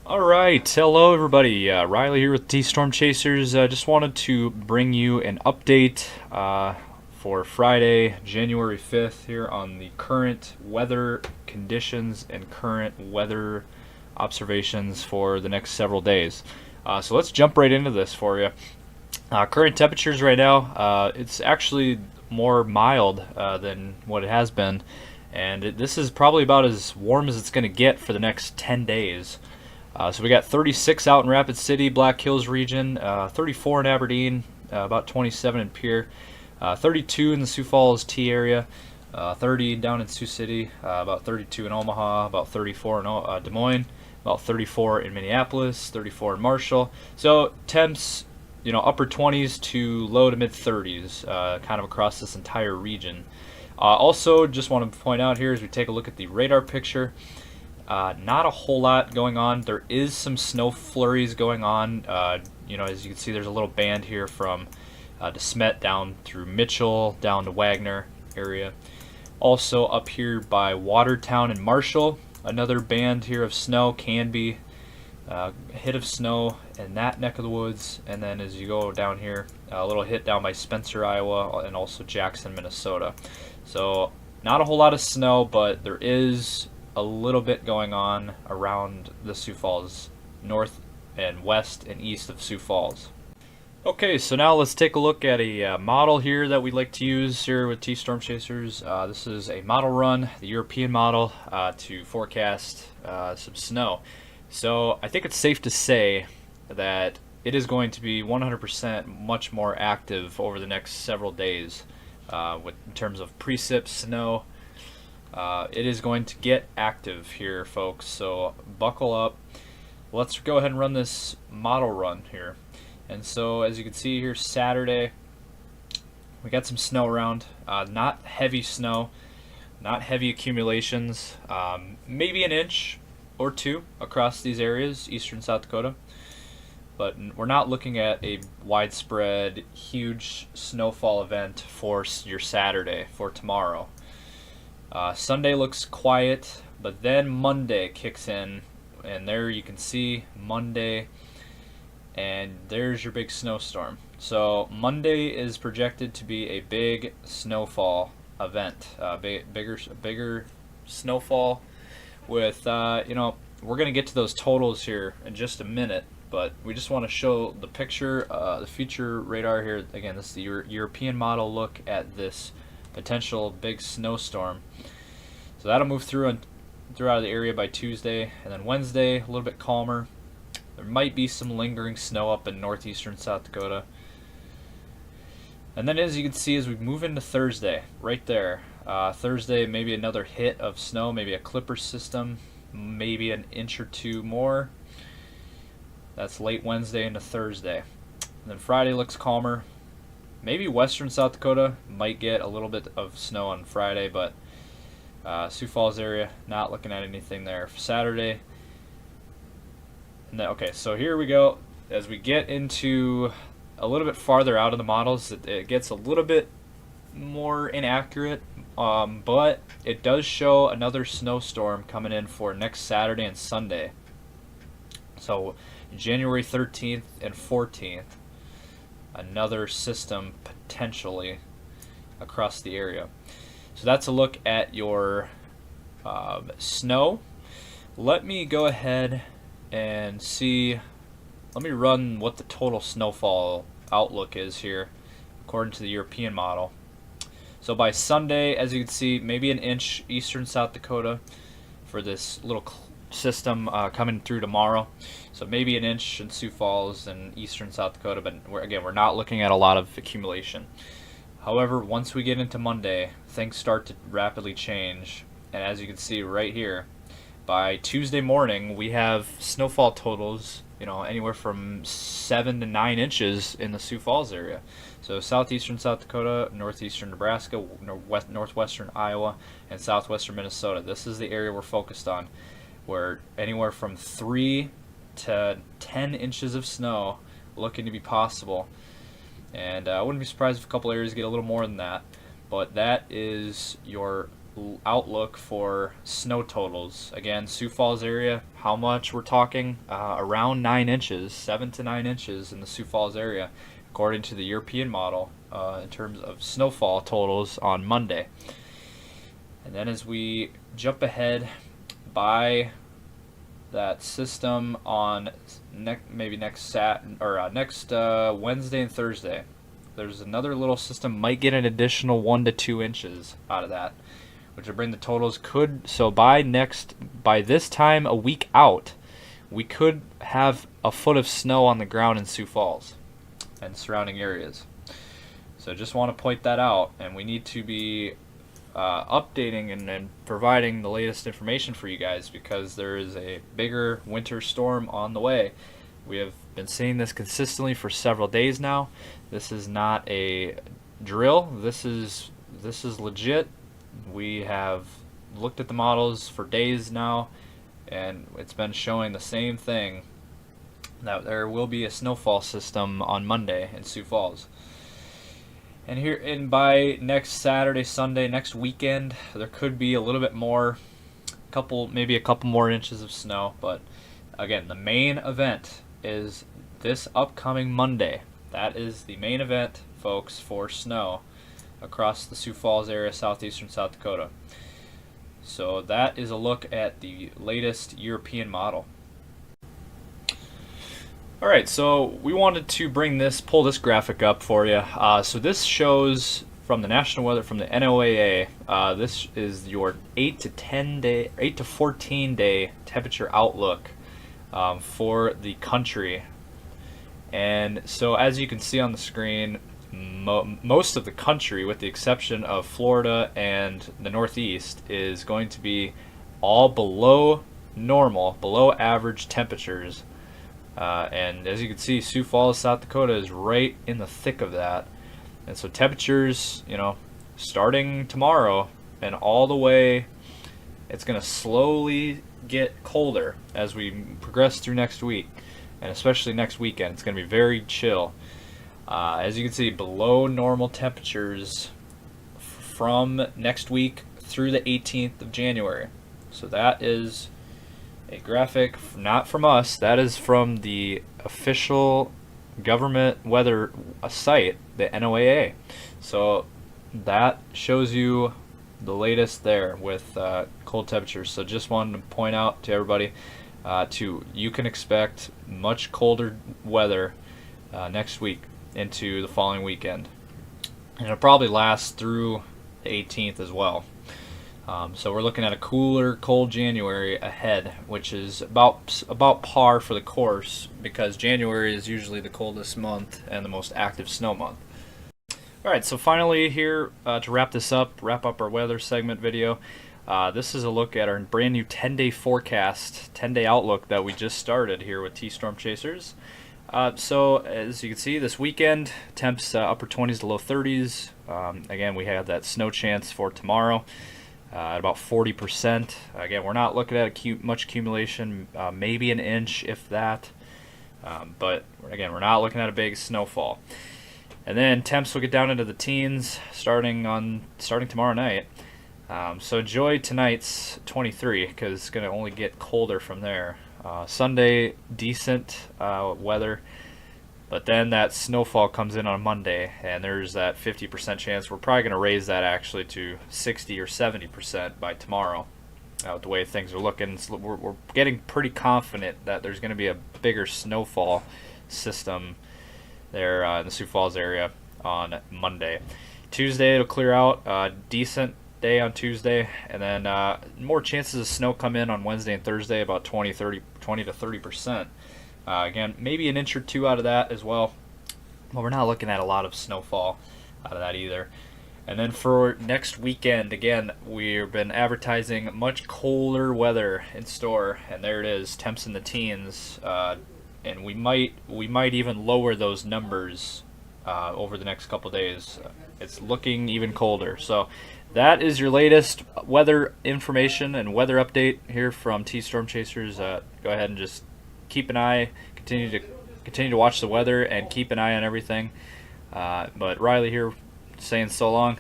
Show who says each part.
Speaker 1: Alright, hello everybody. Riley here with T-Storm Chasers. Just wanted to bring you an update for Friday, January 5th here on the current weather conditions and current weather observations for the next several days. So let's jump right into this for you. Current temperatures right now, it's actually more mild than what it has been, and this is probably about as warm as it's going to get for the next 10 days. So we got 36 out in Rapid City, Black Hills region, 34 in Aberdeen, about 27 in Pierre, 32 in the Sioux Falls T area, 30 down in Sioux City, about 32 in Omaha, about 34 in Des Moines, about 34 in Minneapolis, 34 in Marshall. So temps, upper 20s to low to mid 30s, kind of across this entire region. Also, just want to point out here as we take a look at the radar picture. Not a whole lot going on. There is some snow flurries going on. As you can see, there's a little band here from De Smet down through Mitchell, down to Wagner area. Also up here by Watertown and Marshall, another band here of snow. Can be a hit of snow in that neck of the woods. And then as you go down here, a little hit down by Spencer, Iowa, and also Jackson, Minnesota. So not a whole lot of snow, but there is a little bit going on around the Sioux Falls, north and west and east of Sioux Falls. Okay, so now let's take a look at a model here that we like to use here with T-Storm Chasers. This is a model run, the European model, to forecast some snow. So I think it's safe to say that it is going to be 100% much more active over the next several days in terms of precip, snow. It is going to get active here, folks, so buckle up. Let's go ahead and run this model run here. And so as you can see here, Saturday, we got some snow around. Not heavy snow, not heavy accumulations, maybe an inch or two across these areas, eastern South Dakota. But we're not looking at a widespread, huge snowfall event for your Saturday, for tomorrow. Sunday looks quiet, but then Monday kicks in, and there you can see Monday, and there's your big snowstorm. So Monday is projected to be a big snowfall event, bigger snowfall with, we're going to get to those totals here in just a minute, but we just want to show the picture, the future radar here. Again, this is the European model look at this potential big snowstorm. So that'll move throughout the area by Tuesday, and then Wednesday a little bit calmer. There might be some lingering snow up in northeastern South Dakota. And then as you can see, as we move into Thursday, right there, Thursday maybe another hit of snow, maybe a clipper system, maybe an inch or two more. That's late Wednesday into Thursday. And then Friday looks calmer. Maybe western South Dakota might get a little bit of snow on Friday, but Sioux Falls area, not looking at anything there for Saturday. And then, okay, so here we go. As we get into a little bit farther out of the models, it gets a little bit more inaccurate, but it does show another snowstorm coming in for next Saturday and Sunday. So January 13th and 14th. Another system potentially across the area. So that's a look at your snow. Let me go ahead and see. Let me run what the total snowfall outlook is here according to the European model. So by Sunday, as you can see, maybe an inch eastern South Dakota for this little system coming through tomorrow. So maybe an inch in Sioux Falls and eastern South Dakota, but we're not looking at a lot of accumulation. However, once we get into Monday, things start to rapidly change, and as you can see right here, by Tuesday morning we have snowfall totals, anywhere from 7 to 9 inches in the Sioux Falls area. So southeastern South Dakota, northeastern Nebraska, northwestern Iowa, and southwestern Minnesota. This is the area we're focused on, where anywhere from 3 to 10 inches of snow looking to be possible. And I wouldn't be surprised if a couple areas get a little more than that. But that is your outlook for snow totals. Again, Sioux Falls area, how much we're talking? Around 9 inches, 7 to 9 inches in the Sioux Falls area, according to the European model, in terms of snowfall totals on Monday. And then as we jump ahead by that system on next Wednesday and Thursday, there's another little system might get an additional 1 to 2 inches out of that, which would bring the totals so by this time a week out, we could have a foot of snow on the ground in Sioux Falls and surrounding areas. So just want to point that out, and we need to be updating and providing the latest information for you guys, because there is a bigger winter storm on the way. We have been seeing this consistently for several days now. This is not a drill. This is legit. We have looked at the models for days now, and it's been showing the same thing, that there will be a snowfall system on Monday in Sioux Falls. And by next Saturday, Sunday, next weekend, there could be a little bit more, maybe a couple more inches of snow. But again, the main event is this upcoming Monday. That is the main event, folks, for snow across the Sioux Falls area, southeastern South Dakota. So that is a look at the latest European model. Alright, so we wanted to pull this graphic up for you. So this shows from the National Weather, from the NOAA, this is your 8 to 14 day temperature outlook for the country. And so as you can see on the screen, most of the country, with the exception of Florida and the Northeast, is going to be all below normal, below average temperatures. And as you can see, Sioux Falls, South Dakota is right in the thick of that. And so temperatures, starting tomorrow and all the way, it's going to slowly get colder as we progress through next week, and especially next weekend. It's going to be very chill. As you can see, below normal temperatures from next week through the 18th of January. So that is a graphic not from us, that is from the official government weather site, the NOAA. So that shows you the latest there with cold temperatures. So just wanted to point out to everybody, you can expect much colder weather next week into the following weekend, and it'll probably last through the 18th as well. So we're looking at a cooler, cold January ahead, which is about par for the course, because January is usually the coldest month and the most active snow month. Alright, so finally here, to wrap up our weather segment video, this is a look at our brand new 10-day forecast, 10-day outlook that we just started here with T-Storm Chasers. So as you can see, this weekend, temps upper 20s to low 30s. Again, we have that snow chance for tomorrow at about 40%. Again, we're not looking at much accumulation, maybe an inch if that. But again, we're not looking at a big snowfall. And then temps will get down into the teens starting tomorrow night. So enjoy tonight's 23, because it's going to only get colder from there. Sunday, decent weather, but then that snowfall comes in on Monday, and there's that 50% chance. We're probably going to raise that actually to 60 or 70% by tomorrow, with the way things are looking. So we're getting pretty confident that there's going to be a bigger snowfall system there in the Sioux Falls area on Monday. Tuesday it'll clear out, decent day on Tuesday, and then more chances of snow come in on Wednesday and Thursday, about 20 to 30%. Again, maybe an inch or two out of that as well, but we're not looking at a lot of snowfall out of that either. And then for next weekend, again, we've been advertising much colder weather in store, and there it is, temps in the teens, and we might even lower those numbers over the next couple days. It's looking even colder. So that is your latest weather information and weather update here from T-Storm Chasers. Go ahead and just keep an eye, continue to watch the weather and keep an eye on everything. But Riley here saying so long.